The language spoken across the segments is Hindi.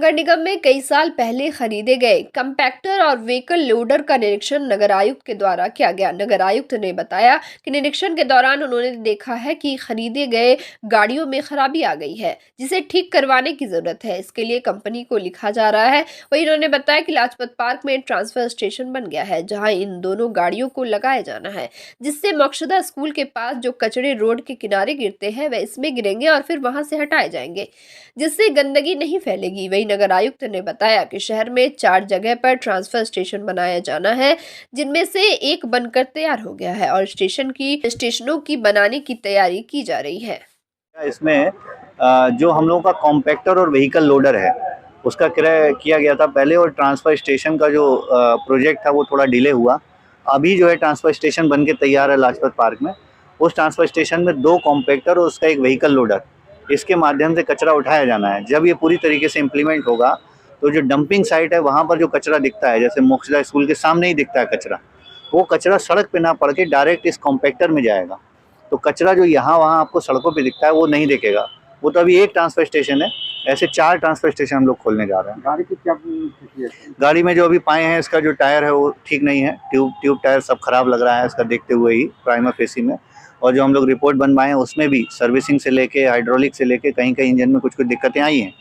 नगर निगम में कई साल पहले खरीदे गए कंपैक्टर और व्हीकल लोडर का निरीक्षण नगर आयुक्त के द्वारा किया गया। नगर आयुक्त ने बताया कि निरीक्षण के दौरान उन्होंने देखा है कि खरीदे गए गाड़ियों में खराबी आ गई है, जिसे ठीक करवाने की जरूरत है। इसके लिए कंपनी को लिखा जा रहा है। वहीं उन्होंने बताया कि लाजपत पार्क में ट्रांसफर स्टेशन बन गया है, जहाँ इन दोनों गाड़ियों को लगाया जाना है, जिससे मकसूदा स्कूल के पास जो कचरे रोड के किनारे गिरते हैं वह इसमें गिरेंगे और फिर वहां से हटाए जाएंगे, जिससे गंदगी नहीं फैलेगी। वही नगर आयुक्त ने बताया कि शहर में 4 जगह पर ट्रांसफर स्टेशन बनाया जाना है, जिनमें से एक बनकर तैयार हो गया है और स्टेशनों की बनाने की तैयारी की जा रही है। इसमें जो हम लोगों का कॉम्पैक्टर और व्हीकल लोडर है उसका क्रय किया गया था पहले, और ट्रांसफर स्टेशन का जो प्रोजेक्ट था वो थोड़ा डिले हुआ। अभी जो है ट्रांसफर स्टेशन बन के तैयार है लाजपत पार्क में। उस ट्रांसफर स्टेशन में 2 कॉम्पैक्टर और उसका एक व्हीकल लोडर, इसके माध्यम से कचरा उठाया जाना है। जब ये पूरी तरीके से इम्प्लीमेंट होगा तो जो डंपिंग साइट है वहाँ पर जो कचरा दिखता है, जैसे मोक्षदा स्कूल के सामने ही दिखता है कचरा, वो कचरा सड़क पे ना पड़ के डायरेक्ट इस कॉम्पैक्टर में जाएगा। तो कचरा जो यहाँ वहाँ आपको सड़कों पे दिखता है वो नहीं दिखेगा। वो तो अभी एक ट्रांसफर स्टेशन है, ऐसे 4 ट्रांसफर स्टेशन हम लोग खोलने जा रहे हैं। गाड़ी की क्या स्थिति है? गाड़ी में जो अभी पाए हैं, इसका जो टायर है वो ठीक नहीं है, ट्यूब टायर सब खराब लग रहा है इसका देखते हुए ही प्राइमा फेसी में। और जो हम लोग रिपोर्ट बनवाए हैं उसमें भी सर्विसिंग से लेके हाइड्रोलिक से लेके कहीं कहीं इंजन में कुछ दिक्कतें आई हैं।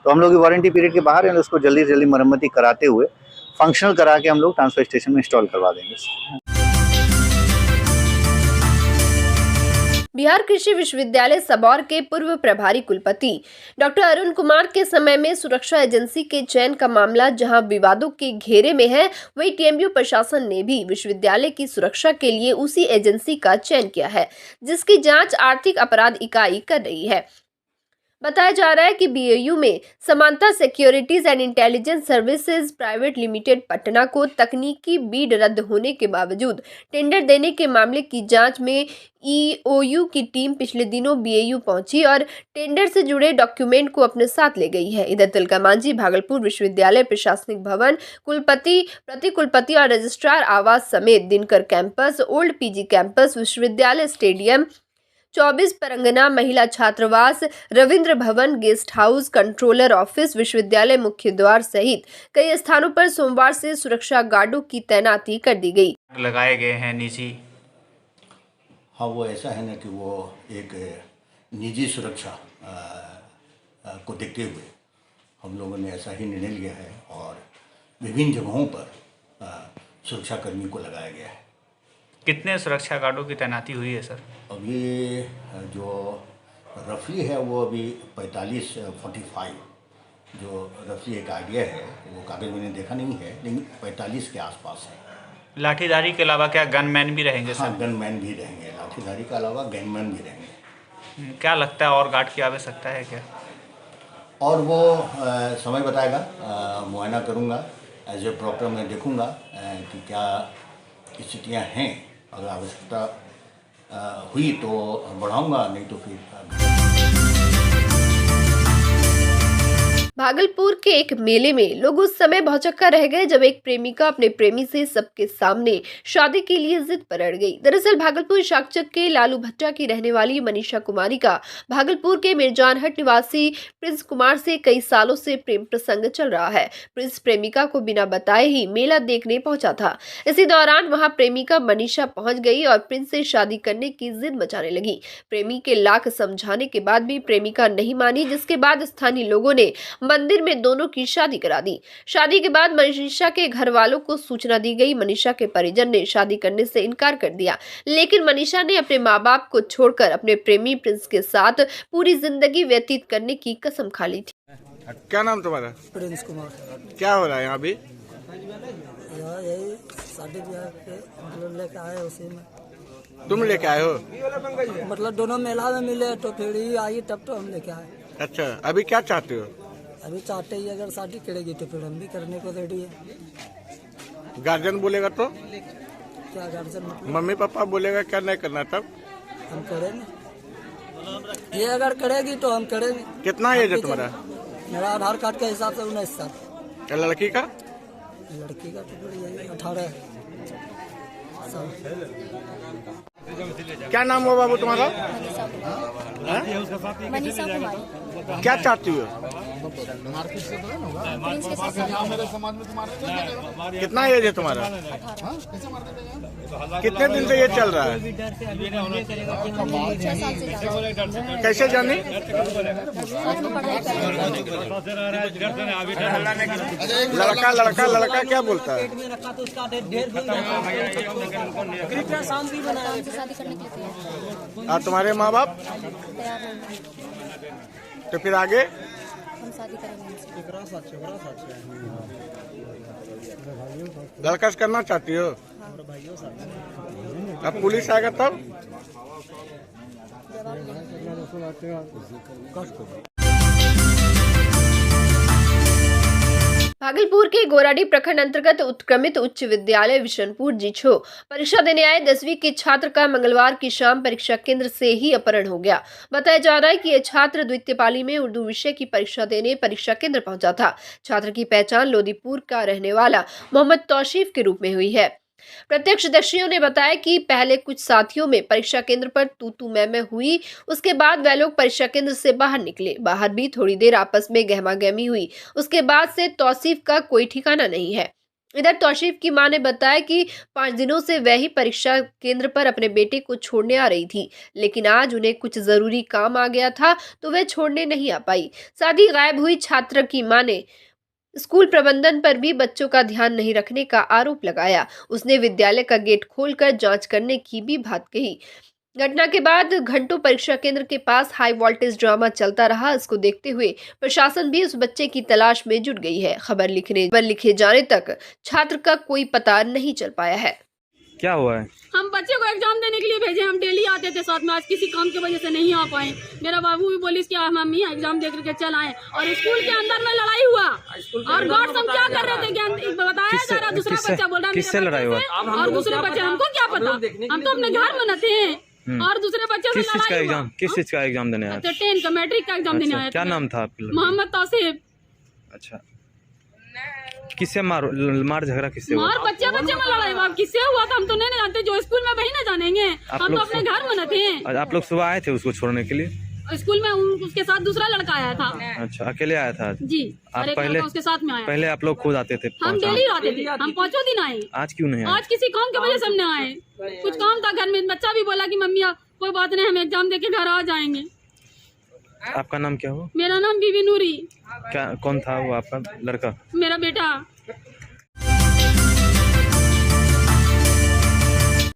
तो हम लोग वारंटी पीरियड के बाहर हैं, उसको जल्दी से जल्दी मरम्मती कराते हुए फंक्शनल करा के हम लोग ट्रांसफर स्टेशन में इंस्टॉल करवा देंगे। बिहार कृषि विश्वविद्यालय सबौर के पूर्व प्रभारी कुलपति डॉक्टर अरुण कुमार के समय में सुरक्षा एजेंसी के चयन का मामला जहां विवादों के घेरे में है, वहीं टीएमयू प्रशासन ने भी विश्वविद्यालय की सुरक्षा के लिए उसी एजेंसी का चयन किया है, जिसकी जांच आर्थिक अपराध इकाई कर रही है। बताया जा रहा है कि बीएयू में समांता securities and intelligence services private limited Patna को तकनीकी बीड रद्द होने के बावजूद टेंडर देने के मामले की जांच में ईओयू की टीम पिछले दिनों बीएयू पहुंची और टेंडर से जुड़े डॉक्यूमेंट को अपने साथ ले गई है। इधर तिलका मांझी भागलपुर विश्वविद्यालय प्रशासनिक भवन, कुलपति, प्रतिकुलपति और रजिस्ट्रार आवास समेत Dinkar campus, old PG campus, विश्वविद्यालय स्टेडियम, 24 परगना महिला छात्रावास, Ravindra Bhavan, guest house, controller office, विश्वविद्यालय मुख्य द्वार सहित कई स्थानों पर सोमवार से सुरक्षा गार्डों की तैनाती कर दी गई। लगाए गए हैं निजी। हाँ, वो ऐसा है ना कि वो एक निजी सुरक्षा को देखते हुए हम लोगों ने ऐसा ही निर्णय लिया है और विभिन्न जगहों पर सुरक्षाकर्मी को लगाया गया है। कितने सुरक्षा गार्डों की तैनाती हुई है सर? अभी जो रफली है वो अभी 45 जो रफली एक आइडिया है, वो कागज मैंने देखा नहीं है, लेकिन 45 के आसपास है। लाठीधारी के अलावा क्या गनमैन भी रहेंगे सर? हाँ, गनमैन भी रहेंगे, लाठीधारी के अलावा गनमैन भी रहेंगे। क्या लगता है और गार्ड की आवश्यकता है क्या? और वो समय बताएगा, मुआयना करूँगा, एज ए प्रॉपर मैं देखूँगा कि क्या स्थितियाँ हैं। अगर आवश्यकता हुई तो बढ़ाऊंगा, नहीं तो फिर। भागलपुर के एक मेले में लोग उस समय भौचक्का रह गए जब एक प्रेमिका अपने प्रेमी से सबके सामने शादी के लिए जिद पर अड़ गई। दरअसल भागलपुर शाकचक के लालू भट्टा की रहने वाली मनीषा कुमारी का भागलपुर के मिर्जानहट निवासी प्रिंस कुमार से कई सालों से प्रेम प्रसंग चल रहा है। प्रिंस प्रेमिका को बिना बताए ही मेला देखने पहुंचा था। इसी दौरान वहां प्रेमिका मनीषा पहुंच गई और प्रिंस से शादी करने की जिद मचाने लगी। प्रेमी के लाख समझाने के बाद भी प्रेमिका नहीं मानी, जिसके बाद स्थानीय लोगों ने मंदिर में दोनों की शादी करा दी। शादी के बाद मनीषा के घर वालों को सूचना दी गई। मनीषा के परिजन ने शादी करने से इनकार कर दिया, लेकिन मनीषा ने अपने माँ बाप को छोड़कर अपने प्रेमी प्रिंस के साथ पूरी जिंदगी व्यतीत करने की कसम खा ली थी। क्या नाम तुम्हारा? प्रिंस कुमार। क्या हो रहा है यहाँ अभी? यही शादी ब्याह के मतलब लेके आए, उसी में। तुम लेके आए हो? मतलब दोनों मेला में मिले तो फिर ही आई, तब तो हम लेके आए। अच्छा, अभी क्या चाहते हो? अभी चाहते ही अगर शादी करेगी तो फिर हम भी करने को रेडी है। गार्जियन बोलेगा तो? क्या गार्जियन मतलब? मम्मी पापा बोलेगा क्या नहीं करना, तब हम करेंगे। ये अगर करेगी तो हम करेंगे। कितना एज है तुम्हारा? मेरा आधार कार्ड के हिसाब से 19 साल। लड़की का? लड़की का तो 18 साल। क्या नाम हुआ बाबू तुम्हारा? मनीषा कुमारी। क्या चाहती हो? प्रिंस के साथ कितना एज है तुम्हारा? कितने दिन से ये चल रहा है? 6 साल से ज्यादा कैसे जानी? साथ में पढ़ाई कर रहे हैं। लड़का क्या बोलता है? हमसे शादी करने के लिए तैयार और तुम्हारे माँ बाप? तैयार नहीं, तो फिर आगे हम शादी करेंगे उनसे। लड़का से करना चाहती हो? अब पुलिस आएगा तब? भागलपुर के गोराडी प्रखंड अंतर्गत उत्क्रमित उच्च विद्यालय विशनपुर जिछो परीक्षा देने आए 10वीं के छात्र का मंगलवार की शाम परीक्षा केंद्र से ही अपहरण हो गया। बताया जा रहा है कि यह छात्र द्वितीय पाली में उर्दू विषय की परीक्षा देने परीक्षा केंद्र पहुंचा था। छात्र की पहचान लोदीपुर का रहने वाला मोहम्मद तौसीफ के रूप में हुई है। प्रत्यक्षदर्शियों ने बताया कि पहले कुछ साथियों में परीक्षा केंद्र पर तू मैं हुई। उसके बाद वह लोग परीक्षा केंद्र से बाहर निकले। बाहर भी थोड़ी देर आपस में गहमागहमी हुई। उसके बाद से तौसीफ का कोई ठिकाना नहीं है। इधर तौसीफ की मां ने बताया कि 5 दिनों से वह ही परीक्षा केंद्र पर अपने बेटे को छोड़ने आ रही थी, लेकिन आज उन्हें कुछ जरूरी काम आ गया था तो वह छोड़ने नहीं आ पाई। साथ ही गायब हुई छात्र की मां ने स्कूल प्रबंधन पर भी बच्चों का ध्यान नहीं रखने का आरोप लगाया। उसने विद्यालय का गेट खोलकर जांच करने की भी बात कही। घटना के बाद घंटों परीक्षा केंद्र के पास हाई वोल्टेज ड्रामा चलता रहा। इसको देखते हुए प्रशासन भी उस बच्चे की तलाश में जुट गई है। खबर लिखे जाने तक छात्र का कोई पता नहीं चल पाया है। क्या हुआ है? हम बच्चे को एग्जाम देने के लिए भेजे। हम डेली आते थे साथ में, आज किसी काम की वजह से नहीं आ पाए। मेरा बाबू भी बोली कि मम्मी एग्जाम दे करके चल आए, और स्कूल के अंदर में लड़ाई हुआ। और गार्ड सब क्या कर रहे थे बताया जा रहा। दूसरा बच्चा बोल रहा किससे लड़ाई हुआ? और दूसरे बच्चे हमको क्या पता, हम तो अपने घर में थे। और दूसरे बच्चे किस चीज का एग्जाम देने आए? 10 का मैट्रिक का एग्जाम देने आए। क्या नाम था आपका? मोहम्मद तौसीफ। अच्छा, किससे मार झगड़ा किससे हुआ? और बच्चे में लड़ाई बाप किससे हुआ था हम तो नहीं जानते। जो स्कूल में वही ना जानेंगे, हम तो अपने घर में थे। आप लोग सुबह आए थे उसको छोड़ने के लिए? स्कूल में उसके साथ दूसरा लड़का आया था। अच्छा, अकेले आया था? जी, आप पहले उसके साथ में आया। पहले आप लोग खुद आते थे? हम डेली आते थे, हम 5 दिन आए। आज क्यों नहीं आए? आज किसी काम की वजह से हम नहीं आए। कुछ काम था घर में। बच्चा भी बोला कि मम्मी कोई बात नहीं, हम एग्जाम देके घर आ जाएंगे। आपका नाम क्या हुआ? मेरा नाम बीबी नूरी। क्या, कौन था वो आपका लड़का? मेरा बेटा।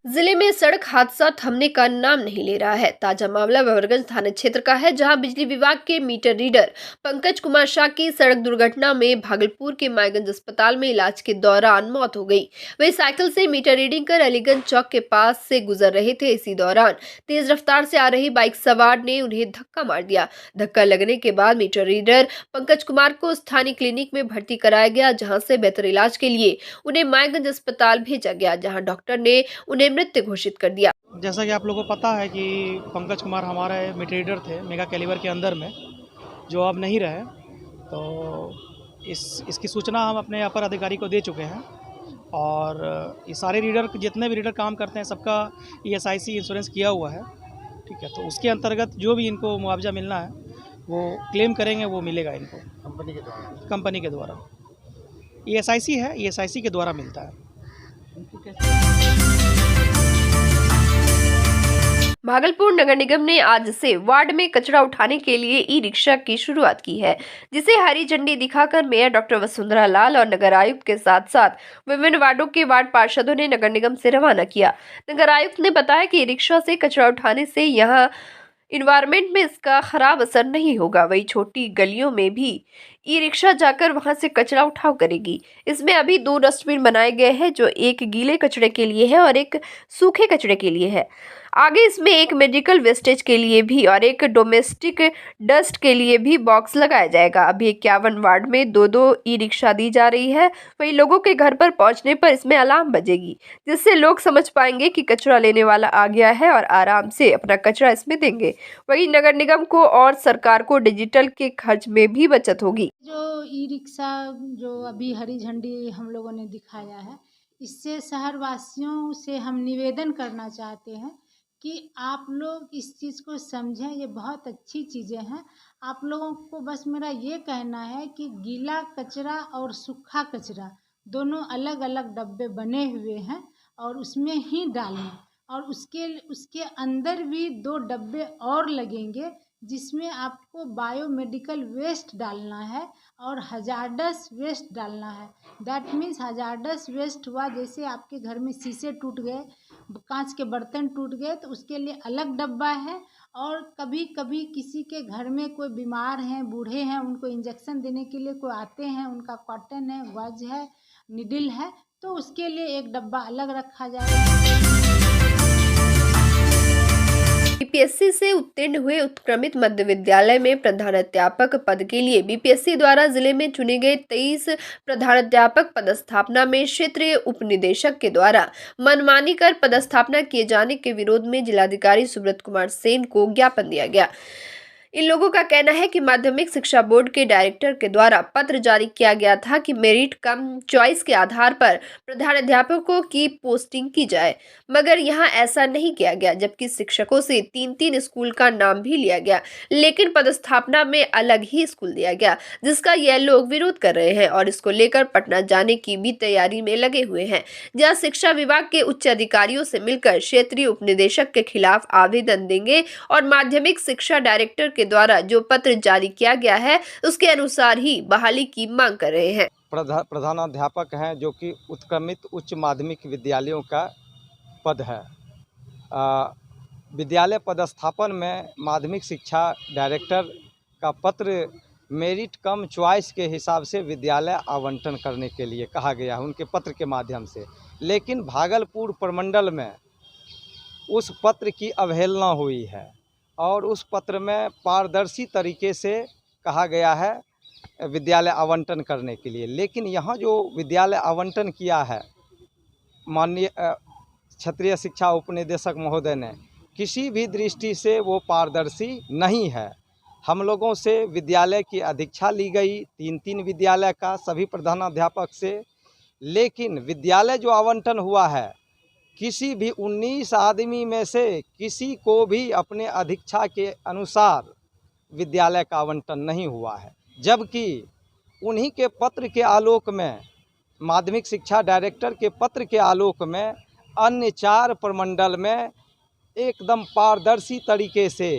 जिले में सड़क हादसा थमने का नाम नहीं ले रहा है। ताजा मामला बबरगंज थाना क्षेत्र का है, जहां बिजली विभाग के मीटर रीडर पंकज कुमार शाह की सड़क दुर्घटना में भागलपुर के मायगंज अस्पताल में इलाज के दौरान मौत हो गई। वे साइकिल से मीटर रीडिंग कर अलीगंज चौक के पास से गुजर रहे थे। इसी दौरान तेज रफ्तार से आ रही बाइक सवार ने उन्हें धक्का मार दिया। धक्का लगने के बाद मीटर रीडर पंकज कुमार को स्थानीय क्लिनिक में भर्ती कराया गया, जहाँ से बेहतर इलाज के लिए उन्हें मायगंज अस्पताल भेजा गया, जहाँ डॉक्टर ने उन्हें मृत घोषित कर दिया। जैसा कि आप लोगों को पता है कि पंकज कुमार हमारे मीटर रीडर थे मेगा कैलिबर के अंदर में, जो अब नहीं रहे। तो इसकी सूचना हम अपने अपर अधिकारी को दे चुके हैं, और ये सारे रीडर जितने भी रीडर काम करते हैं सबका ESIC इंश्योरेंस किया हुआ है। ठीक है, तो उसके अंतर्गत जो भी इनको मुआवजा मिलना है वो क्लेम करेंगे, वो मिलेगा इनको कंपनी के द्वारा। ESIC है, ESIC के द्वारा मिलता है। भागलपुर नगर निगम ने आज से वार्ड में कचरा उठाने के लिए ई-रिक्शा की शुरुआत की है, जिसे हरी झंडी दिखाकर मेयर डॉक्टर वसुंधरा लाल और नगर आयुक्त के साथ साथ विभिन्न वार्डों के वार्ड पार्षदों ने नगर निगम से रवाना किया। नगर आयुक्त ने बताया कि ई-रिक्शा से कचरा उठाने से यहाँ इन्वायरमेंट में इसका खराब असर नहीं होगा। वही छोटी गलियों में भी ई-रिक्शा जाकर वहां से कचरा उठाव करेगी। इसमें अभी 2 डस्टबिन बनाए गए हैं, जो एक गीले कचरे के लिए है और एक सूखे कचरे के लिए है। आगे इसमें एक मेडिकल वेस्टेज के लिए भी और एक डोमेस्टिक डस्ट के लिए भी बॉक्स लगाया जाएगा। अभी 51 वार्ड में 2-2 ई-रिक्शा दी जा रही है। वही लोगों के घर पर पहुंचने पर इसमें अलार्म बजेगी, जिससे लोग समझ पाएंगे कि कचरा लेने वाला आ गया है और आराम से अपना कचरा इसमें देंगे। वही नगर निगम को और सरकार को डिजिटल के खर्च में भी बचत होगी। जो ई-रिक्शा जो अभी हरी झंडी हम लोगों ने दिखाया है, इससे शहर वासियों से हम निवेदन करना चाहते हैं कि आप लोग इस चीज़ को समझें, ये बहुत अच्छी चीज़ें हैं। आप लोगों को बस मेरा ये कहना है कि गीला कचरा और सूखा कचरा दोनों अलग अलग डब्बे बने हुए हैं और उसमें ही डालें। और उसके अंदर भी 2 डब्बे और लगेंगे जिसमें आपको बायोमेडिकल वेस्ट डालना है और हजार्डस वेस्ट डालना है। दैट मीन्स हजार्डस वेस्ट हुआ जैसे आपके घर में शीशे टूट गए, कांच के बर्तन टूट गए, तो उसके लिए अलग डब्बा है। और कभी कभी किसी के घर में कोई बीमार हैं, बूढ़े हैं, उनको इंजेक्शन देने के लिए कोई आते हैं, उनका कॉटन है, गज है, निडल है, तो उसके लिए एक डब्बा अलग रखा जाएगा। बीपीएससी से उत्तीर्ण हुए उत्क्रमित मध्य विद्यालय में प्रधानाध्यापक पद के लिए बीपीएससी द्वारा जिले में चुने गए 23 प्रधानाध्यापक पदस्थापना में क्षेत्रीय उपनिदेशक के द्वारा मनमानी कर पदस्थापना किए जाने के विरोध में जिलाधिकारी सुब्रत कुमार सेन को ज्ञापन दिया गया। इन लोगों का कहना है कि माध्यमिक शिक्षा बोर्ड के डायरेक्टर के द्वारा पत्र जारी किया गया था कि मेरिट कम चॉइस के आधार पर प्रधानाध्यापकों की पोस्टिंग की जाए, मगर यहां ऐसा नहीं किया गया। जबकि शिक्षकों से 3-3 स्कूल का नाम भी लिया गया, लेकिन पदस्थापना में अलग ही स्कूल दिया गया, जिसका यह लोग विरोध कर रहे हैं और इसको लेकर पटना जाने की भी तैयारी में लगे हुए हैं, जहां शिक्षा विभाग के उच्च अधिकारियों से मिलकर क्षेत्रीय उपनिदेशक के खिलाफ आवेदन देंगे और माध्यमिक शिक्षा डायरेक्टर के द्वारा जो पत्र जारी किया गया है उसके अनुसार ही बहाली की मांग कर रहे हैं। प्रधानाध्यापक हैं जो कि उत्क्रमित उच्च माध्यमिक विद्यालयों का पद है। विद्यालय पदस्थापन में माध्यमिक शिक्षा डायरेक्टर का पत्र मेरिट कम चॉइस के हिसाब से विद्यालय आवंटन करने के लिए कहा गया है उनके पत्र के माध्यम से, लेकिन भागलपुर प्रमंडल में उस पत्र की अवहेलना हुई है और उस पत्र में पारदर्शी तरीके से कहा गया है विद्यालय आवंटन करने के लिए। लेकिन यहाँ जो विद्यालय आवंटन किया है माननीय क्षेत्रीय शिक्षा उपनिदेशक महोदय ने, किसी भी दृष्टि से वो पारदर्शी नहीं है। हम लोगों से विद्यालय की अधीक्षा ली गई 3-3 विद्यालय का सभी प्रधानाध्यापक से, लेकिन विद्यालय जो आवंटन हुआ है किसी भी 19 आदमी में से किसी को भी अपने अधीक्षा के अनुसार विद्यालय का आवंटन नहीं हुआ है। जबकि उन्हीं के पत्र के आलोक में, माध्यमिक शिक्षा डायरेक्टर के पत्र के आलोक में अन्य 4 प्रमंडल में एकदम पारदर्शी तरीके से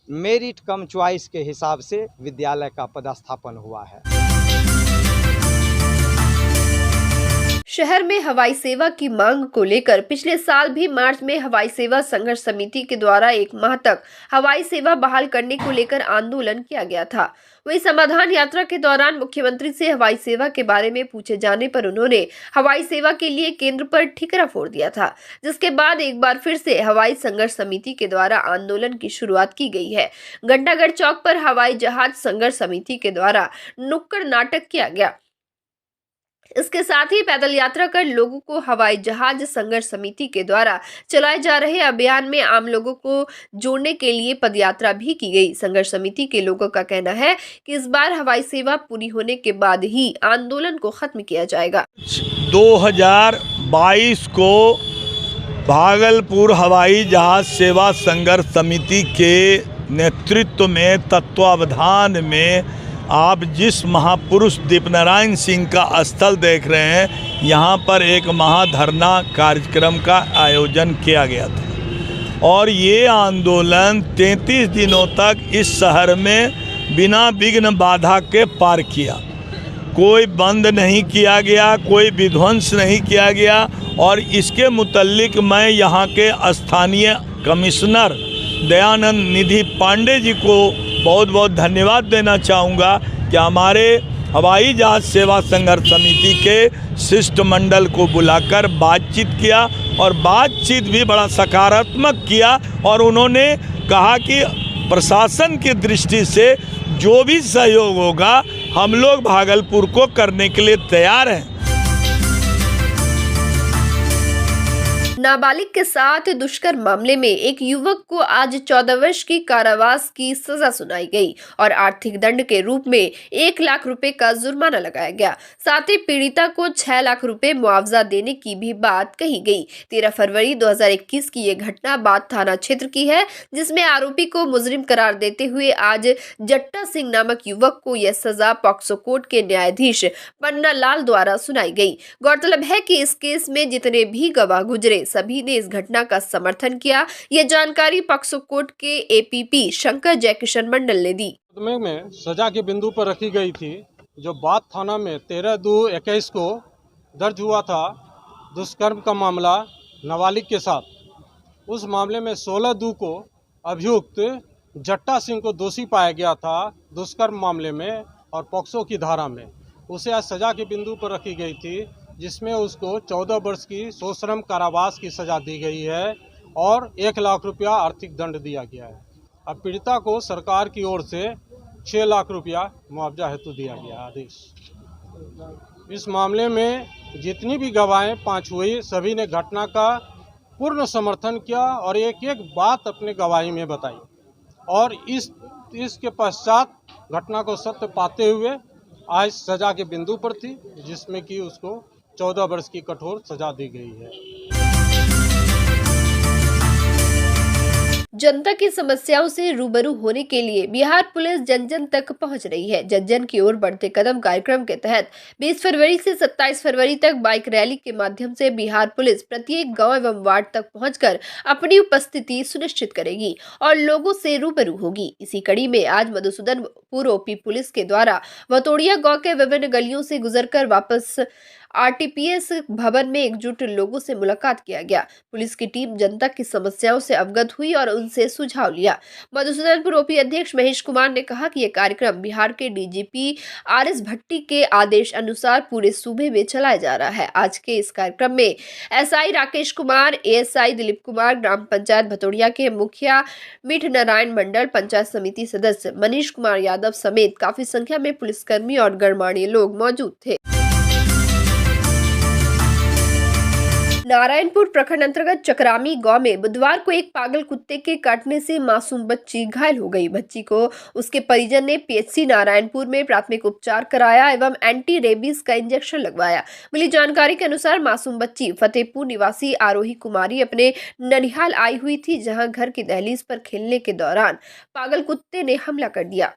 मेरिट कम चॉइस के हिसाब से विद्यालय का पदस्थापन हुआ है। शहर में हवाई सेवा की मांग को लेकर पिछले साल भी मार्च में हवाई सेवा संघर्ष समिति के द्वारा 1 माह तक हवाई सेवा बहाल करने को लेकर आंदोलन किया गया था। वही समाधान यात्रा के दौरान मुख्यमंत्री से हवाई सेवा के बारे में पूछे जाने पर उन्होंने हवाई सेवा के लिए केंद्र पर ठिकरा फोड़ दिया था, जिसके बाद एक बार फिर से हवाई संघर्ष समिति के द्वारा आंदोलन की शुरुआत की गई है। घंटागढ़ चौक पर हवाई जहाज संघर्ष समिति के द्वारा नुक्कड़ नाटक किया गया। इसके साथ ही पैदल यात्रा कर लोगों को हवाई जहाज संघर्ष समिति के द्वारा चलाए जा रहे अभियान में आम लोगों को जोड़ने के लिए पदयात्रा भी की गई। संघर्ष समिति के लोगों का कहना है कि इस बार हवाई सेवा पूरी होने के बाद ही आंदोलन को खत्म किया जाएगा। 2022 को भागलपुर हवाई जहाज सेवा संघर्ष समिति के नेतृत्व में, तत्वावधान में आप जिस महापुरुष दीपनारायण सिंह का स्थल देख रहे हैं, यहाँ पर एक महाधरना कार्यक्रम का आयोजन किया गया था और ये आंदोलन 33 दिनों तक इस शहर में बिना विघ्न बाधा के पार किया। कोई बंद नहीं किया गया, कोई विध्वंस नहीं किया गया। और इसके मुतल्लिक मैं यहाँ के स्थानीय कमिश्नर दयानंद निधि पांडे जी को बहुत बहुत धन्यवाद देना चाहूँगा कि हमारे हवाई जहाज सेवा संघर्ष समिति के शिष्टमंडल को बुलाकर बातचीत किया और बातचीत भी बड़ा सकारात्मक किया और उन्होंने कहा कि प्रशासन की दृष्टि से जो भी सहयोग होगा हम लोग भागलपुर को करने के लिए तैयार हैं। नाबालिग के साथ दुष्कर्म मामले में एक युवक को आज 14 वर्ष की कारावास की सजा सुनाई गई और आर्थिक दंड के रूप में 1 लाख रुपए का जुर्माना लगाया गया। साथ ही पीड़िता को 6 लाख रुपए मुआवजा देने की भी बात कही गई। 13 फरवरी 2021 की ये घटना बाथ थाना क्षेत्र की है, जिसमें आरोपी को मुजरिम करार देते हुए आज जट्टा सिंह नामक युवक को यह सजा पॉक्सो कोर्ट के न्यायाधीश पन्ना लाल द्वारा सुनाई गई। गौरतलब है कि इस केस में जितने भी गवाह गुजरे सभी ने इस घटना का समर्थन किया। यह जानकारी पॉक्सो कोर्ट के एपीपी शंकर जयकिशन मंडल ने दी। में सजा के बिंदु पर रखी गई थी, जो बाथ थाना में 13/2/21 को दर्ज हुआ था दुष्कर्म का मामला नाबालिग के साथ। उस मामले में 16/2 को अभियुक्त जट्टा सिंह को दोषी पाया गया था दुष्कर्म मामले में और पॉक्सो की धारा में। उसे आज सजा के बिंदु पर रखी गई थी, जिसमें उसको 14 वर्ष की सश्रम कारावास की सजा दी गई है और 1 लाख रुपया आर्थिक दंड दिया गया है। अब पीड़िता को सरकार की ओर से 6 लाख रुपया मुआवजा हेतु दिया गया आदेश। इस मामले में जितनी भी गवाहें 5 हुई, सभी ने घटना का पूर्ण समर्थन किया और एक एक बात अपने गवाही में बताई और इसके पश्चात घटना को सत्य पाते हुए आज सजा के बिंदु पर थी, जिसमें कि उसको 14 वर्ष की कठोर सजा दी गई है। जनता की समस्याओं से रूबरू होने के लिए बिहार पुलिस जन जन तक पहुंच रही है। जन जन की ओर बढ़ते कदम कार्यक्रम के तहत 20 फरवरी से 27 फरवरी तक बाइक रैली के माध्यम से बिहार पुलिस प्रत्येक गांव एवं वार्ड तक पहुंचकर अपनी उपस्थिति सुनिश्चित करेगी और लोगों से रूबरू होगी। इसी कड़ी में आज मधुसूदनपुर ओपी पुलिस के द्वारा भतोड़िया गाँव के विभिन्न गलियों से गुजरकर वापस आरटीपीएस भवन में एकजुट लोगों से मुलाकात किया गया। पुलिस की टीम जनता की समस्याओं से अवगत हुई और उनसे सुझाव लिया। मधुसूदनपुर ओपी अध्यक्ष महेश कुमार ने कहा कि यह कार्यक्रम बिहार के डीजीपी आरएस भट्टी के आदेश अनुसार पूरे सूबे में चलाया जा रहा है। आज के इस कार्यक्रम में एसआई राकेश कुमार, एएसआई दिलीप कुमार, ग्राम पंचायत भतोड़िया के मुखिया मीठ नारायण मंडल, पंचायत समिति सदस्य मनीष कुमार यादव समेत काफी संख्या में पुलिसकर्मी और गणमान्य लोग मौजूद थे। नारायणपुर प्रखंड अंतर्गत चक्रामी गांव में बुधवार को एक पागल कुत्ते के काटने से मासूम बच्ची घायल हो गई। बच्ची को उसके परिजन ने पीएचसी नारायणपुर में प्राथमिक उपचार कराया एवं एंटी रेबीज का इंजेक्शन लगवाया। मिली जानकारी के अनुसार मासूम बच्ची फतेहपुर निवासी आरोही कुमारी अपने ननिहाल आई हुई थी, जहां घर की दहलीज पर खेलने के दौरान पागल कुत्ते ने हमला कर दिया।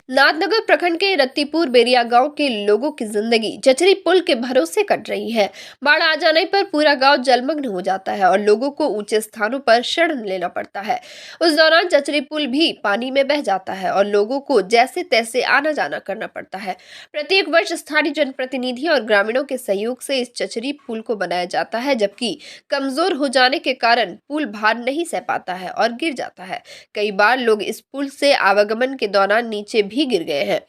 नाथनगर प्रखंड के रत्तीपुर बेरिया गांव के लोगों की जिंदगी चचरी पुल के भरोसे कट रही है। बाढ़ आ जाने पर पूरा गांव जलमग्न हो जाता है और लोगों को ऊंचे स्थानों पर शरण लेना पड़ता है। उस दौरान चचरी पुल भी पानी में बह जाता है और लोगों को जैसे तैसे आना जाना करना पड़ता है। प्रत्येक वर्ष स्थानीय जनप्रतिनिधि और ग्रामीणों के सहयोग से इस चचरी पुल को बनाया जाता है, जबकि कमजोर हो जाने के कारण पुल भार नहीं सह पाता है और गिर जाता है। कई बार लोग इस पुल से आवागमन के दौरान नीचे भी गिर गए हैं।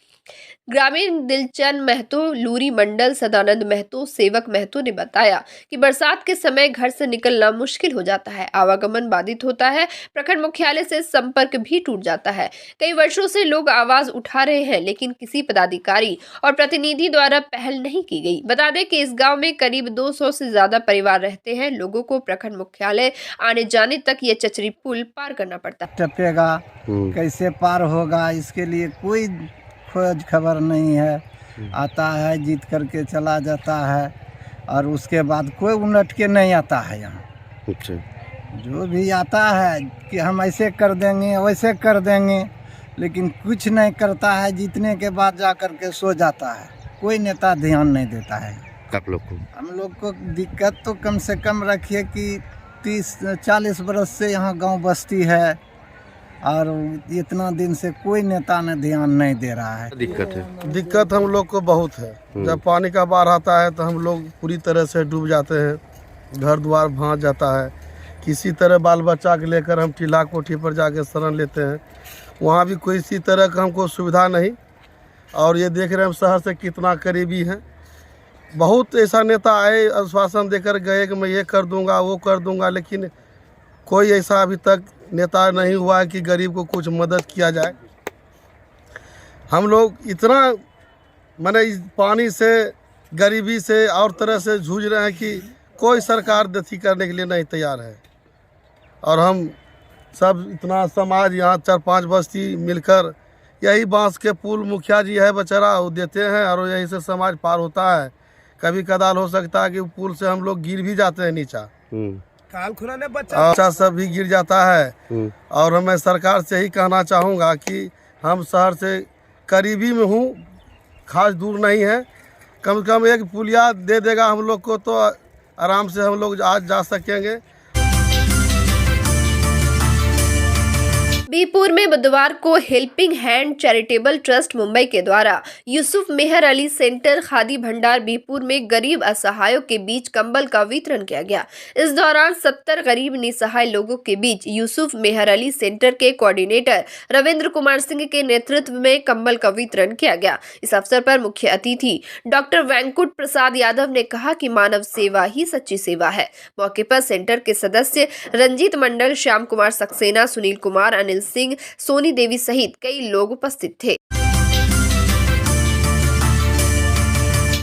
ग्रामीण दिलचंद महतो, लूरी मंडल, सदानंद महतो, सेवक महतो ने बताया कि बरसात के समय घर से निकलना मुश्किल हो जाता है, आवागमन बाधित होता है, प्रखंड मुख्यालय से संपर्क भी टूट जाता है। कई वर्षों से लोग आवाज उठा रहे हैं, लेकिन किसी पदाधिकारी और प्रतिनिधि द्वारा पहल नहीं की गई। बता दें कि इस गांव में करीब 200 से ज्यादा परिवार रहते हैं। लोगों को प्रखंड मुख्यालय आने जाने तक ये चचरी पुल पार करना पड़ता है। टपेगा कैसे पार होगा, इसके लिए कोई खोज खबर नहीं है। आता है, जीत करके चला जाता है और उसके बाद कोई उलट के नहीं आता है यहाँ। अच्छा, जो भी आता है कि हम ऐसे कर देंगे वैसे कर देंगे, लेकिन कुछ नहीं करता है। जीतने के बाद जा कर के सो जाता है, कोई नेता ध्यान नहीं देता है। आप लोग को हम लोग को दिक्कत तो कम से कम रखिए कि 30-40 बरस से यहाँ गांव बस्ती है और इतना दिन से कोई नेता ने ध्यान नहीं दे रहा है। दिक्कत हम लोग को बहुत है। जब पानी का बाढ़ आता है तो हम लोग पूरी तरह से डूब जाते हैं, घर द्वार भांज जाता है। किसी तरह बाल बच्चा के लेकर हम टीला कोठी पर जाके शरण लेते हैं, वहाँ भी कोई इसी तरह का हमको सुविधा नहीं। और ये देख रहे हैं हम शहर से कितना करीबी हैं। बहुत ऐसा नेता आए, आश्वासन देकर गए कि मैं ये कर दूंगा वो कर दूंगा, लेकिन कोई ऐसा अभी तक नेता नहीं हुआ है कि गरीब को कुछ मदद किया जाए। हम लोग इतना माने इस पानी से गरीबी से और तरह से जूझ रहे हैं कि कोई सरकार दथी करने के लिए नहीं तैयार है। और हम सब इतना समाज यहाँ 4-5 बस्ती मिलकर यही बांस के पुल मुखिया जी है बेचारा वो देते हैं और यही से समाज पार होता है। कभी कदाल हो सकता है कि पुल से हम लोग गिर भी जाते हैं नीचा, काल खुलाने बच्चा सब भी गिर जाता है। और मैं सरकार से ही कहना चाहूँगा कि हम शहर से करीबी में हूँ, खास दूर नहीं है, कम से कम एक पुलिया दे देगा हम लोग को तो आराम से हम लोग आज जा सकेंगे। बीपुर में बुधवार को helping hand charitable trust Mumbai के द्वारा यूसुफ मेहर अली सेंटर खादी भंडार बीपुर में गरीब असहायों के बीच कंबल का वितरण किया गया। इस दौरान 70 गरीब निसहाय लोगों के बीच यूसुफ मेहर अली सेंटर के कोऑर्डिनेटर रविंद्र कुमार सिंह के नेतृत्व में कंबल का वितरण किया गया। इस अवसर पर मुख्य अतिथि डॉक्टर वेंकुट प्रसाद यादव ने कहा कि मानव सेवा ही सच्ची सेवा है। मौके पर सेंटर के सदस्य रंजीत मंडल, श्याम कुमार सक्सेना, सुनील कुमार, अनिल सिंह, सोनी देवी सहित कई लोग उपस्थित थे।